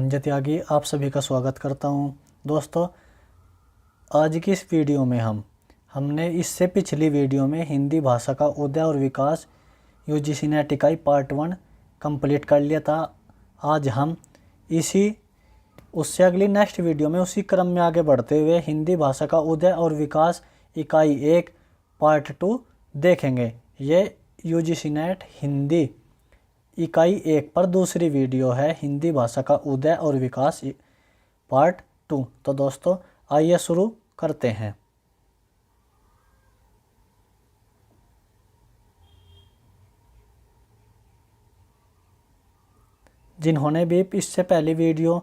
संजय त्यागी आप सभी का स्वागत करता हूं। दोस्तों, आज की इस वीडियो में हमने इससे पिछली वीडियो में हिंदी भाषा का उदय और विकास यूजीसी नेट इकाई पार्ट 1 कंप्लीट कर लिया था। आज हम उससे अगली नेक्स्ट वीडियो में उसी क्रम में आगे बढ़ते हुए हिंदी भाषा का उदय और विकास इकाई 1 पार्ट 2 देखेंगे। ये यूजीसी नेट हिंदी इकाई 1 पर दूसरी वीडियो है, हिंदी भाषा का उदय और विकास पार्ट 2। तो दोस्तों आइए शुरू करते हैं। जिन्होंने भी इससे पहली वीडियो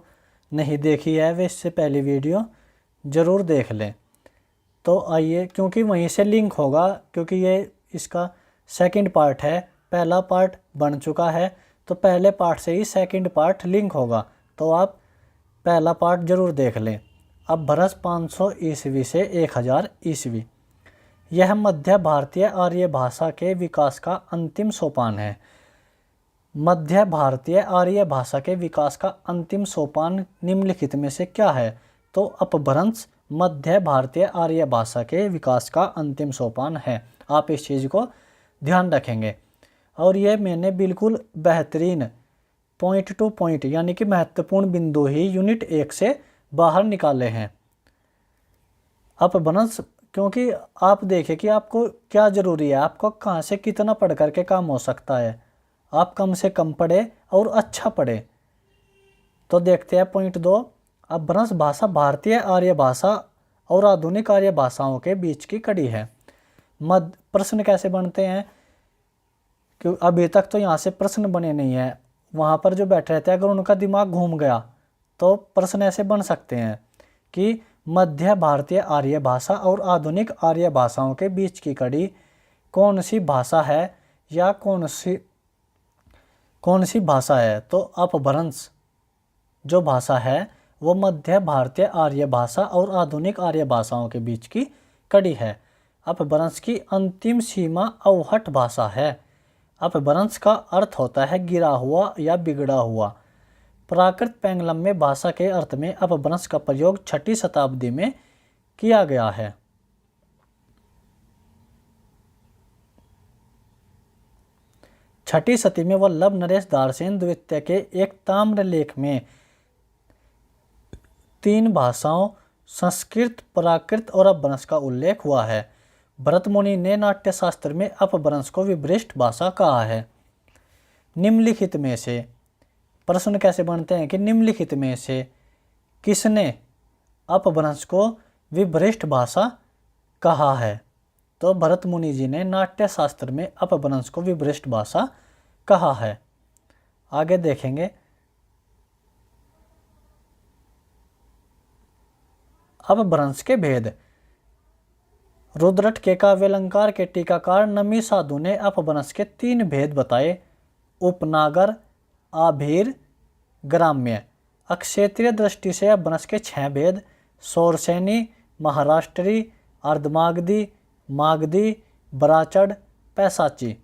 नहीं देखी है वे इससे पहली वीडियो ज़रूर देख लें। तो आइए, क्योंकि वहीं से लिंक होगा, क्योंकि ये इसका सेकंड पार्ट है, पहला पार्ट बन चुका है तो पहले पार्ट से ही सेकंड पार्ट लिंक होगा, तो आप पहला पार्ट ज़रूर देख लें। अब भरस 500 ईस्वी से 1000 ईस्वी, यह मध्य भारतीय आर्य भाषा के विकास का अंतिम सोपान है। मध्य भारतीय आर्य भाषा के विकास का अंतिम सोपान निम्नलिखित में से क्या है? तो अपभ्रंश मध्य भारतीय आर्य भाषा के विकास का अंतिम सोपान है। आप इस चीज़ को ध्यान रखेंगे। और ये मैंने बिल्कुल बेहतरीन पॉइंट टू पॉइंट यानी कि महत्वपूर्ण बिंदु ही यूनिट 1 से बाहर निकाले हैं। अपभ्रंश, क्योंकि आप देखें कि आपको क्या ज़रूरी है, आपको कहाँ से कितना पढ़ करके काम हो सकता है। आप कम से कम पढ़े और अच्छा पढ़े। तो देखते हैं पॉइंट 2। अपभ्रंश भाषा भारतीय आर्य भाषा और आधुनिक आर्य भाषाओं के बीच की कड़ी है। प्रश्न कैसे बनते हैं? क्यों अभी तक तो यहाँ से प्रश्न बने नहीं है, वहाँ पर जो बैठे रहते हैं अगर उनका दिमाग घूम गया तो प्रश्न ऐसे बन सकते हैं कि मध्य भारतीय आर्य भाषा और आधुनिक आर्य भाषाओं के बीच की कड़ी कौन सी भाषा है या कौन सी भाषा है? तो अपभ्रंश जो भाषा है वो मध्य भारतीय आर्य भाषा और आधुनिक आर्य भाषाओं के बीच की कड़ी है। अपभ्रंश की अंतिम सीमा अवहट भाषा है। अपभ्रंश का अर्थ होता है गिरा हुआ या बिगड़ा हुआ। प्राकृत पेंगलम में भाषा के अर्थ में अपभ्रंश का प्रयोग 6ठी शताब्दी में किया गया है। छठी शती में वल्लभ नरेश दारसेन द्वितीय के एक ताम्र लेख में 3 भाषाओं संस्कृत, प्राकृत और अपभ्रंश का उल्लेख हुआ है। भरत मुनि ने नाट्य शास्त्र में अपभ्रंश को विभ्रष्ट भाषा कहा है। निम्नलिखित में से प्रश्न कैसे बनते हैं कि निम्नलिखित में से किसने अपभ्रंश को विभ्रष्ट भाषा कहा है? तो भरत मुनि जी ने नाट्य शास्त्र में अपभ्रंश को विभ्रष्ट भाषा कहा है। आगे देखेंगे। अपभ्रंश के भेद। रुद्रट के काव्यालंकार के टीकाकार नमी साधु ने अपभ्रंश के 3 भेद बताए: उपनागर, आभीर, ग्राम्य। अक्षेत्रीय दृष्टि से अपभ्रंश के 6 भेद: सौरसेनी, महाराष्ट्री, अर्धमागधी, मागधी, बराचड़, पैसाची।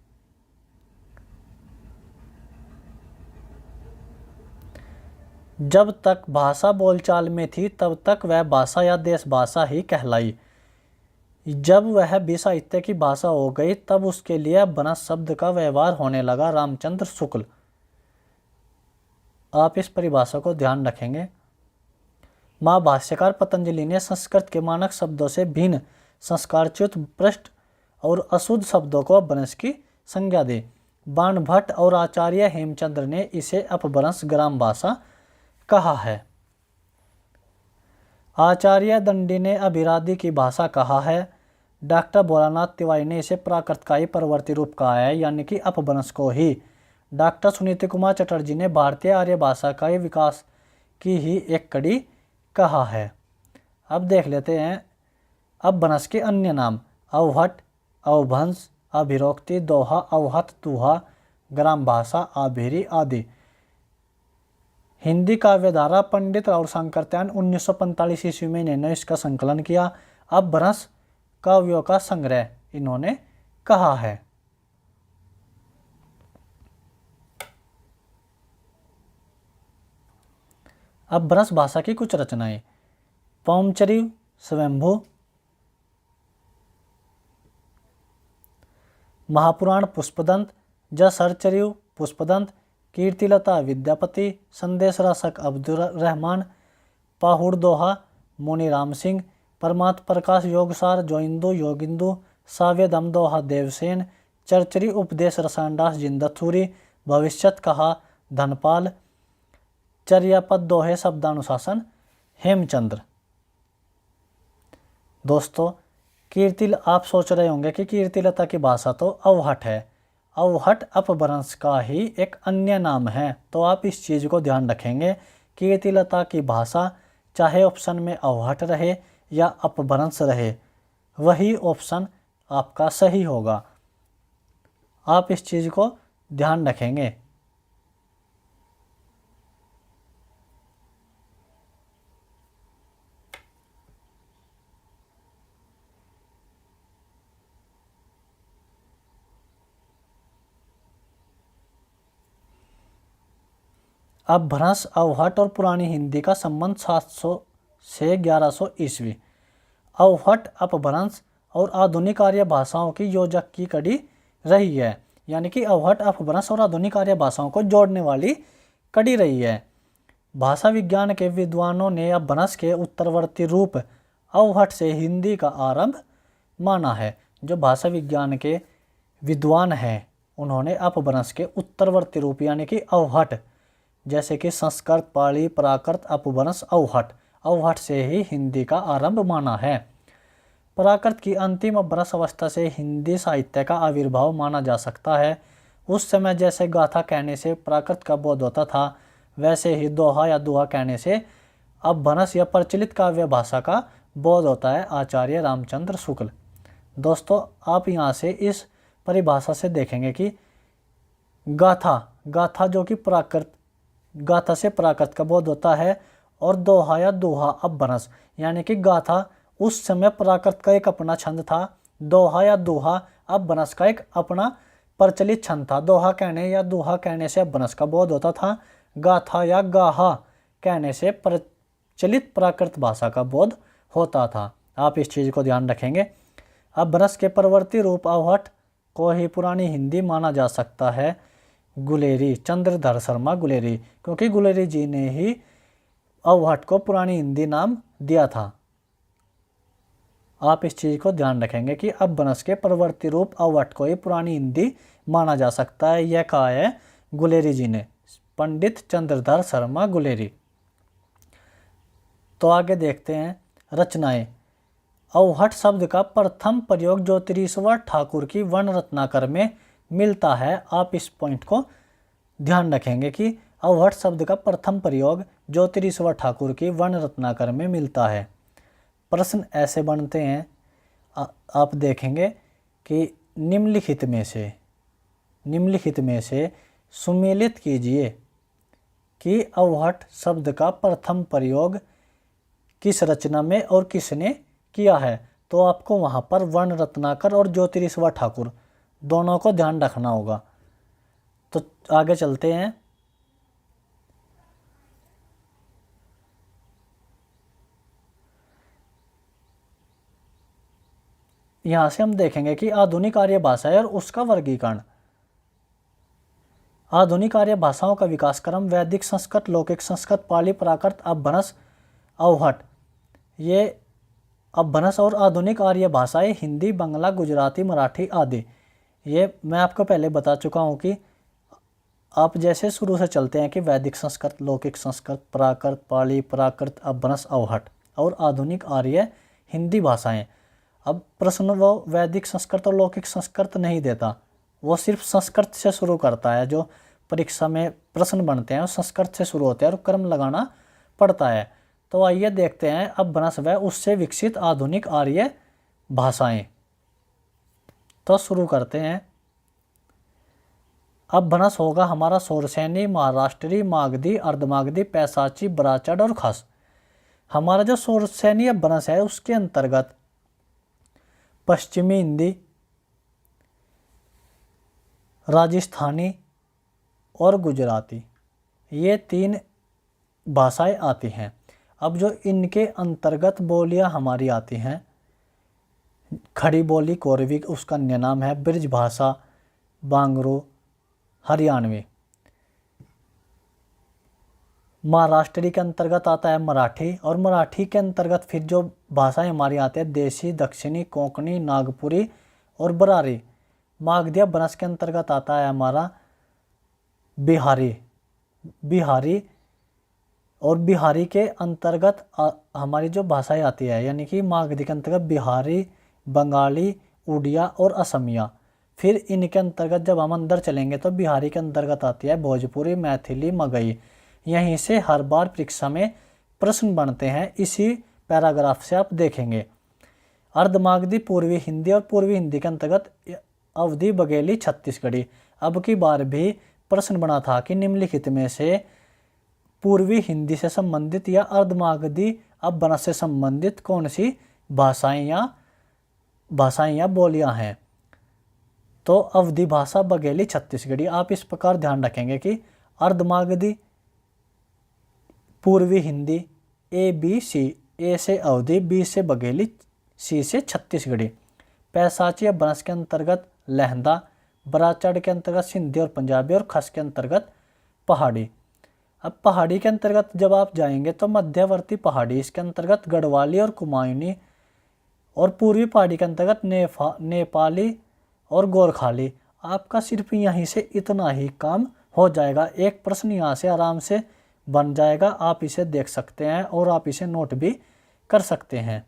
जब तक भाषा बोलचाल में थी तब तक वह भाषा या देश भाषा ही कहलाई। जब वह भी साहित्य की भाषा हो गई तब उसके लिए अपभ्रंश शब्द का व्यवहार होने लगा। रामचंद्र शुक्ल। आप इस परिभाषा को ध्यान रखेंगे। महाभाष्यकार पतंजलि ने संस्कृत के मानक शब्दों से भिन्न संस्कारच्युत, भ्रष्ट और अशुद्ध शब्दों को अपभ्रंश की संज्ञा दी। बाणभट्ट और आचार्य हेमचंद्र ने इसे अपभ्रंश ग्राम भाषा कहा है। आचार्य दंडी ने अभिराधि की भाषा कहा है। डॉक्टर भोलानाथ तिवारी ने इसे प्राकृत का ही परवर्ती रूप कहा है, यानी कि अपभ्रंश को ही। डॉक्टर सुनीति कुमार चटर्जी ने भारतीय आर्य भाषा का विकास की ही एक कड़ी कहा है। अब देख लेते हैं अपभ्रंश के अन्य नाम: अवहट, अवभंश, अभिरोक्ति, दोहा, अवहत, दुहा, ग्राम भाषा, आभीरी आदि। हिंदी काव्यधारा पंडित राव शंकरत्यान 1945 ईस्वी में इन्होंने इसका संकलन किया। अपभ्रंश काव्यों का संग्रह इन्होंने कहा है। अपभ्रंश भाषा की कुछ रचनाएं। पौमचरी स्वयंभू, महापुराण पुष्पदंत, जसहरचर्यु पुष्पदंत, कीर्तिलता विद्यापति, संदेश रसक अब्दुल रहमान, पाहुड़ दोहा मुनि राम सिंह, परमात्म प्रकाश योगसार जोइंदु योगिंदु, साव्य दम दोहा देवसेन, चरचरी उपदेश रसानदास जिंदथूरी, भविष्यत कहा धनपाल, चर्यापद दोहे शब्दानुशासन हेमचंद्र। दोस्तों आप सोच रहे होंगे कि कीर्तिलता की भाषा तो अवहट है। अवहट अपभ्रंश का ही एक अन्य नाम है, तो आप इस चीज़ को ध्यान रखेंगे। कीर्तिलता की भाषा चाहे ऑप्शन में अवहट रहे या अपभ्रंश रहे, वही ऑप्शन आपका सही होगा। आप इस चीज़ को ध्यान रखेंगे। अपभ्रंश, अवहट और पुरानी हिंदी का संबंध 700 से 1100 ईस्वी। अवहट अपभ्रंश और आधुनिक आर्य भाषाओं की योजक की कड़ी रही है, यानी कि अवहट अपभ्रंश और आधुनिक आर्य भाषाओं को जोड़ने वाली कड़ी रही है। भाषा विज्ञान के विद्वानों ने अपभ्रंश के उत्तरवर्ती रूप अवहट से हिंदी का आरंभ माना है। जो भाषा विज्ञान के विद्वान हैं, उन्होंने अपभ्रंश के उत्तरवर्ती रूप यानी कि अवहट, जैसे कि संस्कृत, पाली, प्राकृत, अपभ्रंश, अवहट से ही हिंदी का आरंभ माना है। प्राकृत की अंतिम अपभ्रंश अवस्था से हिंदी साहित्य का आविर्भाव माना जा सकता है। उस समय जैसे गाथा कहने से प्राकृत का बोध होता था, वैसे ही दोहा या दुहा कहने से अपभ्रंश या प्रचलित काव्य भाषा का बोध होता है। आचार्य रामचंद्र शुक्ल। दोस्तों आप यहाँ से इस परिभाषा से देखेंगे कि गाथा जो कि गाथा से प्राकृत का बोध होता है, और दोहा या दुहा अपभ्रंश, यानी कि गाथा उस समय प्राकृत का एक अपना छंद था, दोहा या दुहा अपभ्रंश का एक अपना प्रचलित छंद था। दोहा कहने या दुहा कहने से अपभ्रंश का बोध होता था, गाथा या गाहा कहने से प्रचलित प्राकृत भाषा का बोध होता था। आप इस चीज़ को ध्यान रखेंगे। अपभ्रंश के परवर्ती रूप अवहट को ही पुरानी हिंदी माना जा सकता है। गुलेरी, चंद्रधर शर्मा गुलेरी, क्योंकि गुलेरी जी ने ही अवहट को पुरानी हिंदी नाम दिया था। आप इस चीज़ को ध्यान रखेंगे कि अपभ्रंश के परवर्ती रूप अवहट को ही पुरानी हिंदी माना जा सकता है। यह कहा है गुलेरी जी ने, पंडित चंद्रधर शर्मा गुलेरी। तो आगे देखते हैं रचनाएं। अवहट शब्द का प्रथम प्रयोग ज्योतिरीश्वर ठाकुर की वन रत्नाकर में मिलता है। आप इस पॉइंट को ध्यान रखेंगे कि अवहट शब्द का प्रथम प्रयोग ज्योतिरीश्वर ठाकुर की वन रत्नाकर में मिलता है। प्रश्न ऐसे बनते हैं, आप देखेंगे कि निम्नलिखित में से सुमेलित कीजिए कि अवहट शब्द का प्रथम प्रयोग किस रचना में और किसने किया है। तो आपको वहाँ पर वन रत्नाकर और ज्योतिरीश्वर ठाकुर दोनों को ध्यान रखना होगा। तो आगे चलते हैं। यहाँ से हम देखेंगे कि आधुनिक आर्य भाषा है और उसका वर्गीकरण। आधुनिक आर्य भाषाओं का विकास क्रम वैदिक संस्कृत, लौकिक संस्कृत, पाली, प्राकृत, अपभ्रंश, अवहट। ये अपभ्रंश और आधुनिक आर्य भाषाएं हिंदी, बांग्ला, गुजराती, मराठी आदि। ये मैं आपको पहले बता चुका हूँ कि आप जैसे शुरू से चलते हैं कि वैदिक संस्कृत, लौकिक संस्कृत, प्राकृत, पाली, प्राकृत, अपभ्रंश, अवहट और आधुनिक आर्य हिंदी भाषाएं। अब प्रश्न वो वैदिक संस्कृत और लौकिक संस्कृत नहीं देता, वो सिर्फ संस्कृत से शुरू करता है। जो परीक्षा में प्रश्न बनते हैं वो संस्कृत से शुरू होते हैं और क्रम लगाना पड़ता है। तो आइए देखते हैं अपभ्रंश व उससे विकसित आधुनिक आर्य भाषाएं। तो शुरू करते हैं। अपभ्रंश होगा हमारा सोरसैनी, महाराष्ट्री, मागधी, अर्धमागधी, पैसाची, बराचड़ और खस। हमारा जो सोरसैनी अपभ्रंश है उसके अंतर्गत पश्चिमी हिंदी, राजस्थानी और गुजराती, ये 3 भाषाएं आती हैं। अब जो इनके अंतर्गत बोलियां हमारी आती हैं, खड़ी बोली कोरवी उसका अन्य नाम है, ब्रज भाषा, बांगरू, हरियाणवी। महाराष्ट्री के अंतर्गत आता है मराठी, और मराठी के अंतर्गत फिर जो भाषाएं हमारी आती है देशी, दक्षिणी, कोंकणी, नागपुरी और बरारी। मागधिया बनस के अंतर्गत आता है हमारा बिहारी, और बिहारी के अंतर्गत हमारी जो भाषाएं आती है यानी कि मागधी के अंतर्गत बिहारी, बंगाली, उड़िया और असमिया। फिर इनके अंतर्गत जब हम अंदर चलेंगे तो बिहारी के अंतर्गत आती है भोजपुरी, मैथिली, मगही। यहीं से हर बार परीक्षा में प्रश्न बनते हैं, इसी पैराग्राफ से आप देखेंगे। अर्धमागधी पूर्वी हिंदी, और पूर्वी हिंदी के अंतर्गत अवधी, बघेली, छत्तीसगढ़ी। अब की बार भी प्रश्न बना था कि निम्नलिखित में से पूर्वी हिंदी से संबंधित या अर्धमागधी अपभ्रंश से संबंधित कौन सी भाषाएं या बोलियां हैं। तो अवधी भाषा, बघेली, छत्तीसगढ़ी। आप इस प्रकार ध्यान रखेंगे कि अर्धमागधी, पूर्वी हिंदी, ABC, A से अवधी, B से बघेली, C से छत्तीसगढ़ी। पैसाची अपभ्रंश के अंतर्गत लहंदा, बराचड़ के अंतर्गत सिंधी और पंजाबी, और खस के अंतर्गत पहाड़ी। अब पहाड़ी के अंतर्गत जब आप जाएंगे तो मध्यवर्ती पहाड़ी, इसके अंतर्गत गढ़वाली और कुमायूनी, और पूर्वी पहाड़ी के अंतर्गत नेपाली और गोरखाली। आपका सिर्फ यहीं से इतना ही काम हो जाएगा। एक प्रश्न यहाँ से आराम से बन जाएगा, आप इसे देख सकते हैं और आप इसे नोट भी कर सकते हैं।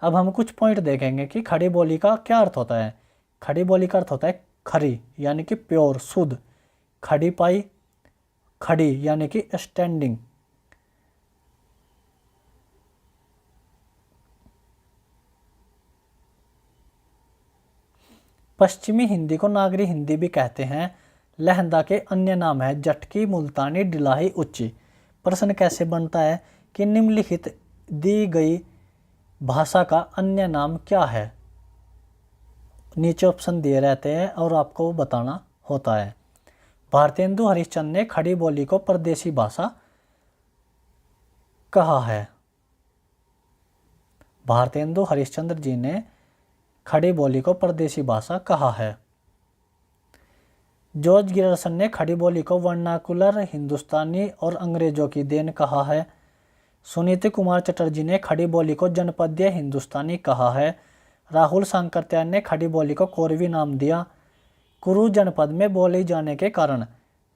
अब हम कुछ पॉइंट देखेंगे कि खड़ी बोली का क्या अर्थ होता है। खड़ी बोली का अर्थ होता है खरी यानी कि प्योर, शुद्ध। खड़ी पाई, खड़ी यानी कि स्टैंडिंग। पश्चिमी हिंदी को नागरी हिंदी भी कहते हैं। लहंदा के अन्य नाम है जटकी, मुल्तानी, डिलाही, उच्ची। प्रश्न कैसे बनता है कि निम्नलिखित दी गई भाषा का अन्य नाम क्या है। नीचे ऑप्शन दिए रहते हैं और आपको वो बताना होता है। भारतेंदु हरिश्चंद्र ने खड़ी बोली को परदेशी भाषा कहा है। भारतेंदु हरिश्चंद्र जी ने खड़ी बोली को परदेशी भाषा कहा है। जॉर्ज गियर्सन ने खड़ी बोली को वर्नाकुलर हिंदुस्तानी और अंग्रेजों की देन कहा है। सुनीति कुमार चटर्जी ने खड़ी बोली को जनपदीय हिंदुस्तानी कहा है। राहुल सांकरत्यायन ने खड़ी बोली को कोरवी नाम दिया। कुरु जनपद में बोले जाने के कारण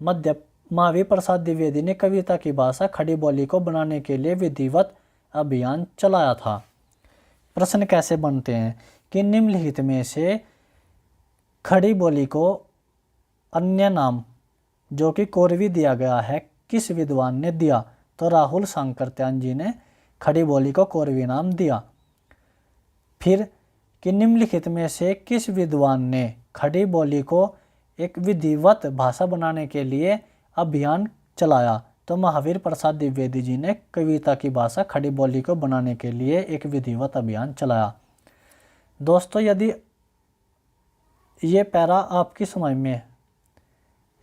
महावीर प्रसाद द्विवेदी ने कविता की भाषा खड़ी बोली को बनाने के लिए विधिवत अभियान चलाया था। प्रश्न कैसे बनते हैं कि निम्नलिखित में से खड़ी बोली को अन्य नाम जो कि कोरवी दिया गया है किस विद्वान ने दिया। तो राहुल सांकरत्यायन जी ने खड़ी बोली को कोरवी नाम दिया। फिर कि निम्नलिखित में से किस विद्वान ने खड़ी बोली को एक विधिवत भाषा बनाने के लिए अभियान चलाया। तो महावीर प्रसाद द्विवेदी जी ने कविता की भाषा खड़ी बोली को बनाने के लिए एक विधिवत अभियान चलाया। दोस्तों, यदि ये पैरा आपकी समझ में,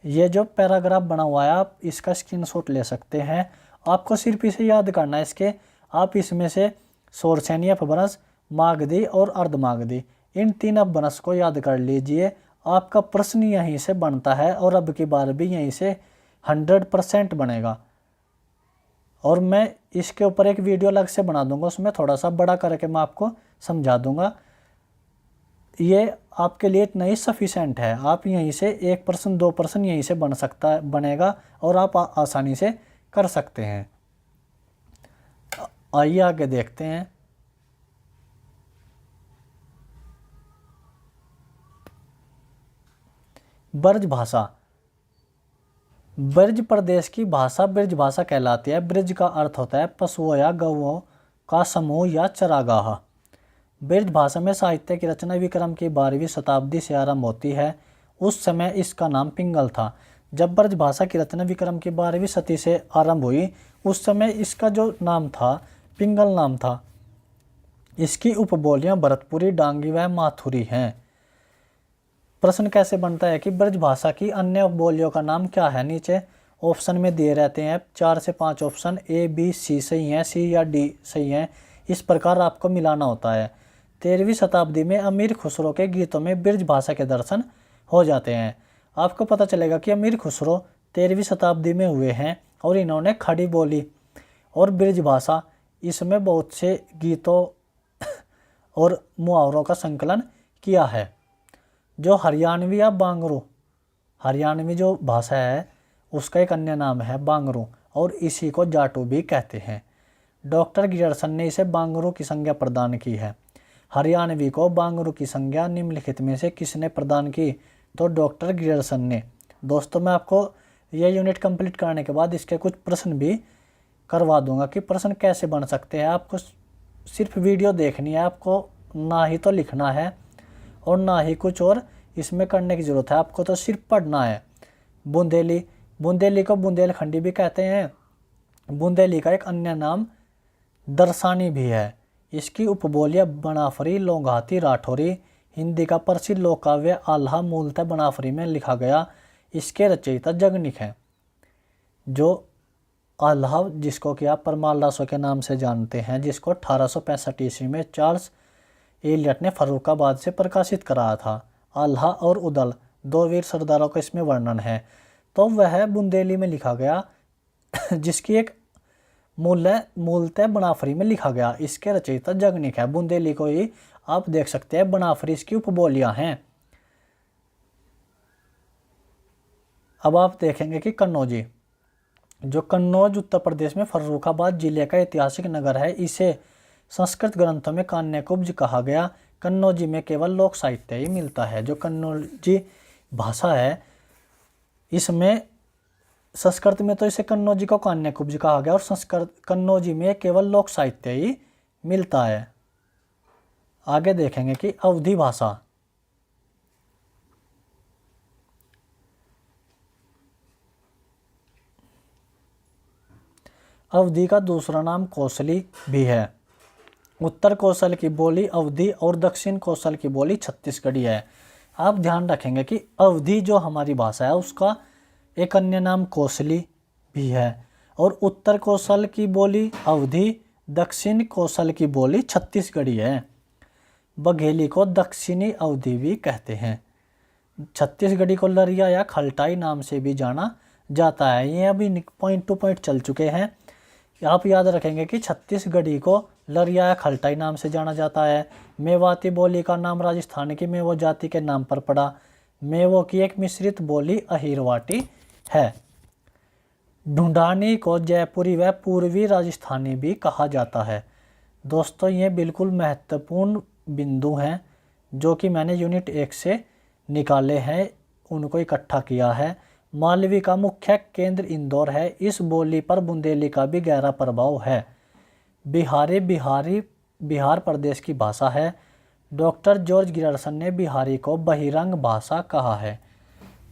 ये जो पैराग्राफ बना हुआ है आप इसका स्क्रीनशॉट ले सकते हैं। आपको सिर्फ इसे याद करना है। इसके आप इसमें से शोरसेनी अपभ्रंश, मागधी और अर्धमागधी, इन तीन अपभ्रंश को याद कर लीजिए। आपका प्रश्न यहीं से बनता है और अब की बार भी यहीं से 100% बनेगा। और मैं इसके ऊपर एक वीडियो अलग से बना दूंगा, उसमें थोड़ा सा बड़ा करके मैं आपको समझा दूंगा। ये आपके लिए इतना ही सफिशेंट है। आप यहीं से 1% 2% यहीं से बनेगा और आप आसानी से कर सकते हैं। आइए आगे देखते हैं। ब्रज भाषा। ब्रज प्रदेश की भाषा ब्रज भाषा कहलाती है। ब्रज का अर्थ होता है पशुओं या गौओं का समूह या चरागाह। ब्रज भाषा में साहित्य की रचना विक्रम की 12वीं शताब्दी से आरंभ होती है। उस समय इसका नाम पिंगल था। जब ब्रज भाषा की रचना विक्रम की 12वीं शती से आरंभ हुई, उस समय इसका जो नाम था पिंगल नाम था। इसकी उपबोलियां भरतपुरी, डांगी व माथुरी हैं। प्रश्न कैसे बनता है कि ब्रज भाषा की अन्य उपबोलियों का नाम क्या है। नीचे ऑप्शन में दिए रहते हैं 4 से 5 ऑप्शन, ए बी सी सही हैं, सी या डी सही हैं। इस प्रकार आपको मिलाना होता है। 13वीं शताब्दी में अमीर खुसरो के गीतों में ब्रज भाषा के दर्शन हो जाते हैं। आपको पता चलेगा कि अमीर खुसरो 13वीं शताब्दी में हुए हैं और इन्होंने खड़ी बोली और ब्रज भाषा इसमें बहुत से गीतों और मुहावरों का संकलन किया है। जो हरियाणवी या बांगरू, हरियाणवी जो भाषा है उसका एक अन्य नाम है बांगरू और इसी को जाटू भी कहते हैं। डॉक्टर गियर्सन ने इसे बांगरू की संज्ञा प्रदान की है। हरियाणवी को बांगरू की संज्ञा निम्नलिखित में से किसने प्रदान की? तो डॉक्टर गियर्सन ने। दोस्तों मैं आपको यह यूनिट कंप्लीट करने के बाद इसके कुछ प्रश्न भी करवा दूंगा कि प्रश्न कैसे बन सकते हैं। आपको सिर्फ वीडियो देखनी है, आपको ना ही तो लिखना है और ना ही कुछ और इसमें करने की ज़रूरत है, आपको तो सिर्फ पढ़ना है। बुंदेली, बुंदेली को बुंदेलखंडी भी कहते हैं। बुंदेली का एक अन्य नाम दर्शानी भी है। इसकी उपबोलियाँ बनाफरी, लोंघाती, राठौरी। हिंदी का प्रसिद्ध लोक काव्य आल्हा मूलतः बनाफरी में लिखा गया। इसके रचयिता जगनिक हैं। जो आल्हा जिसको कि आप परमाल दासों के नाम से जानते हैं, जिसको 1865 ईस्वी में चार्ल्स एलियट ने फर्रुखाबाद से प्रकाशित कराया था। आल्हा और उदल 2 वीर सरदारों का इसमें वर्णन है। तो वह बुंदेली में लिखा गया जिसकी एक मूलतः बनाफरी में लिखा गया। इसके रचयिता जगनिक है। बुंदेली को ही आप देख सकते हैं, बनाफरी इसकी उपबोलियां हैं। अब आप देखेंगे कि कन्नौजी, जो कन्नौज उत्तर प्रदेश में फर्रुखाबाद जिले का ऐतिहासिक नगर है, इसे संस्कृत ग्रंथों में कान्यकुब्ज कहा गया। कन्नौजी में केवल लोक साहित्य ही मिलता है। जो कन्नौजी भाषा है इसमें संस्कृत में तो इसे कन्नौजी को कान्यकुब्ज कहा गया और संस्कृत कन्नौजी में केवल लोक साहित्य ही मिलता है। आगे देखेंगे कि अवधी भाषा, अवधी का दूसरा नाम कौशली भी है। उत्तर कौशल की बोली अवधी और दक्षिण कौशल की बोली छत्तीसगढ़ी है। आप ध्यान रखेंगे कि अवधी जो हमारी भाषा है उसका एक अन्य नाम कौशली भी है और उत्तर कौशल की बोली अवधी, दक्षिण कौशल की बोली छत्तीसगढ़ी है। बघेली को दक्षिणी अवधी भी कहते हैं। छत्तीसगढ़ी को लरिया या खलटाई नाम से भी जाना जाता है। ये अभी पॉइंट टू पॉइंट चल चुके हैं। आप याद रखेंगे कि छत्तीसगढ़ी को लरिया या खलटाई नाम से जाना जाता है। मेवाती बोली का नाम राजस्थान की मेवो जाति के नाम पर पड़ा। मेवो की एक मिश्रित बोली अहिरवाटी है। ढूंढानी को जयपुरी व पूर्वी राजस्थानी भी कहा जाता है। दोस्तों ये बिल्कुल महत्वपूर्ण बिंदु हैं जो कि मैंने यूनिट 1 से निकाले हैं, उनको इकट्ठा किया है। मालवी का मुख्य केंद्र इंदौर है। इस बोली पर बुंदेली का भी गहरा प्रभाव है। बिहार प्रदेश की भाषा है। डॉक्टर जॉर्ज गियर्सन ने बिहारी को बहिरंग भाषा कहा है।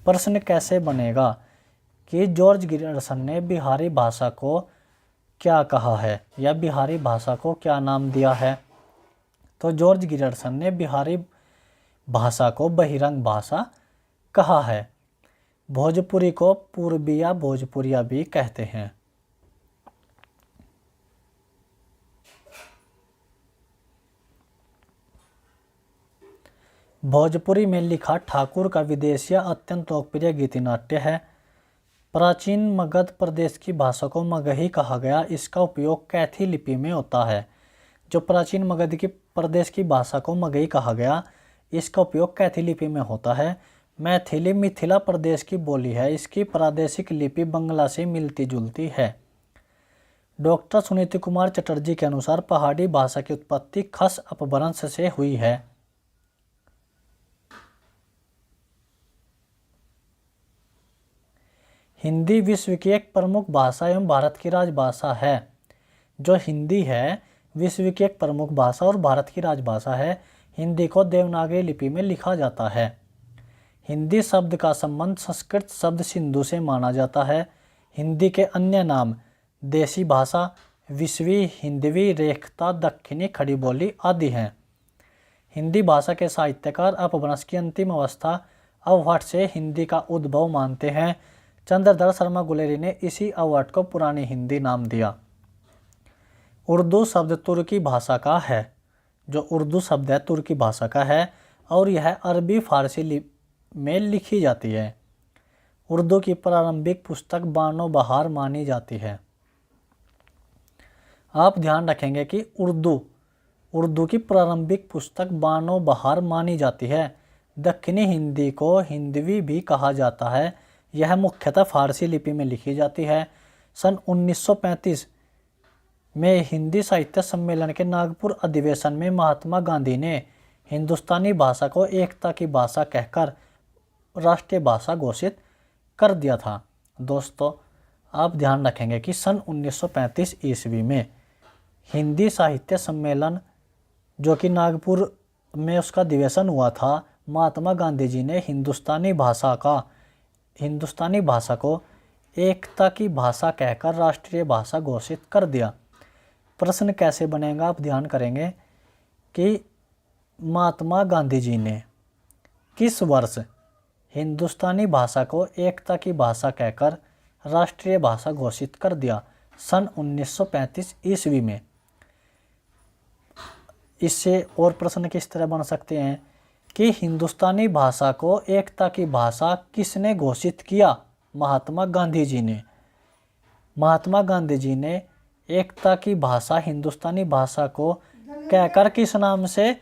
प्रश्न कैसे बनेगा कि जॉर्ज गियर्सन ने बिहारी भाषा को क्या कहा है या बिहारी भाषा को क्या नाम दिया है? तो जॉर्ज गियर्सन ने बिहारी भाषा को बहिरंग भाषा कहा है। भोजपुरी को पूर्बिया भोजपुरिया भी कहते हैं। भोजपुरी में लिखा ठाकुर का विदेशिया अत्यंत लोकप्रिय गीति नाट्य है। प्राचीन मगध प्रदेश की भाषा को मगही कहा गया। इसका उपयोग कैथी लिपि में होता है। जो प्राचीन मगध की प्रदेश की भाषा को मगही कहा गया, इसका उपयोग कैथी लिपि में होता है। मैथिली मिथिला प्रदेश की बोली है। इसकी प्रादेशिक लिपि बंगला से मिलती जुलती है। डॉक्टर सुनीति कुमार चटर्जी के अनुसार पहाड़ी भाषा की उत्पत्ति खस अपभ्रंश से हुई है। हिंदी विश्व की एक प्रमुख भाषा एवं भारत की राजभाषा है। जो हिंदी है विश्व की एक प्रमुख भाषा और भारत की राजभाषा है। हिंदी को देवनागरी लिपि में लिखा जाता है। हिंदी शब्द का संबंध संस्कृत शब्द सिंधु से माना जाता है। हिंदी के अन्य नाम देसी भाषा, विश्वी, हिंदवी, रेखता, दक्षिणी, खड़ी बोली आदि हैं। हिंदी भाषा के साहित्यकार अपभ्रंश की अंतिम अवस्था अवहट से हिंदी का उद्भव मानते हैं। चंद्रधर शर्मा गुलेरी ने इसी अवार्ड को पुरानी हिंदी नाम दिया। उर्दू शब्द तुर्की भाषा का है। जो उर्दू शब्द है तुर्की भाषा का है और यह अरबी फारसी में लिखी जाती है। उर्दू की प्रारंभिक पुस्तक बानो बहार मानी जाती है। आप ध्यान रखेंगे कि उर्दू की प्रारंभिक पुस्तक बानो बहार मानी जाती है। दक्षिणी हिंदी को हिंदवी भी कहा जाता है। यह मुख्यतः फारसी लिपि में लिखी जाती है। सन 1935 में हिंदी साहित्य सम्मेलन के नागपुर अधिवेशन में महात्मा गांधी ने हिंदुस्तानी भाषा को एकता की भाषा कहकर राष्ट्रीय भाषा घोषित कर दिया था। दोस्तों, आप ध्यान रखेंगे कि सन 1935 ईस्वी में हिंदी साहित्य सम्मेलन जो कि नागपुर में उसका अधिवेशन हुआ था, महात्मा गांधी जी ने हिंदुस्तानी भाषा को एकता की भाषा कहकर राष्ट्रीय भाषा घोषित कर दिया। प्रश्न कैसे बनेगा, आप ध्यान करेंगे कि महात्मा गांधी जी ने किस वर्ष हिंदुस्तानी भाषा को एकता की भाषा कहकर राष्ट्रीय भाषा घोषित कर दिया? सन 1935 ईस्वी में। इससे और प्रश्न किस तरह बन सकते हैं कि हिंदुस्तानी भाषा को एकता की भाषा किसने घोषित किया? महात्मा गांधी जी ने। महात्मा गांधी जी ने एकता की भाषा हिंदुस्तानी भाषा को कहकर किस नाम से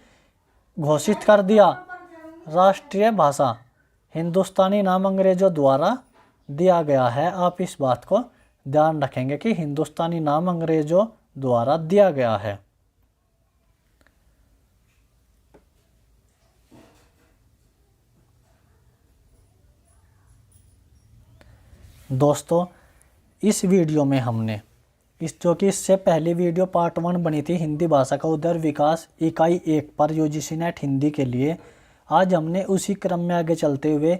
घोषित कर दिया? राष्ट्रीय भाषा। हिंदुस्तानी नाम अंग्रेजों द्वारा दिया गया है। आप इस बात को ध्यान रखेंगे कि हिंदुस्तानी नाम अंग्रेजों द्वारा दिया गया है। दोस्तों, इस वीडियो में हमने जो कि इससे पहली वीडियो पार्ट 1 बनी थी हिंदी भाषा का उदर विकास इकाई 1 पर यूजीसी नेट हिंदी के लिए, आज हमने उसी क्रम में आगे चलते हुए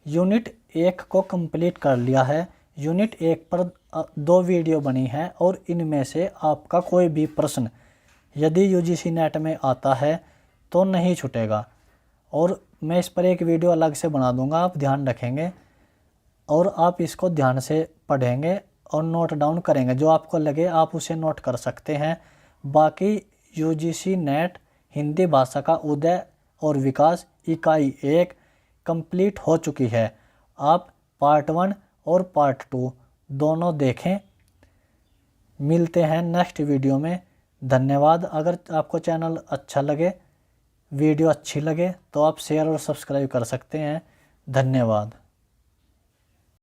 यूनिट 1 को कंप्लीट कर लिया है। यूनिट 1 पर 2 वीडियो बनी है और इनमें से आपका कोई भी प्रश्न यदि यूजीसी नेट में आता है तो नहीं छूटेगा और मैं इस पर एक वीडियो अलग से बना दूंगा। आप ध्यान रखेंगे और आप इसको ध्यान से पढ़ेंगे और नोट डाउन करेंगे। जो आपको लगे आप उसे नोट कर सकते हैं। बाकी यूजीसी नेट हिंदी भाषा का उदय और विकास इकाई 1 कंप्लीट हो चुकी है। आप पार्ट 1 और पार्ट 2 दोनों देखें। मिलते हैं नेक्स्ट वीडियो में। धन्यवाद। अगर आपको चैनल अच्छा लगे, वीडियो अच्छी लगे तो आप शेयर और सब्सक्राइब कर सकते हैं। धन्यवाद।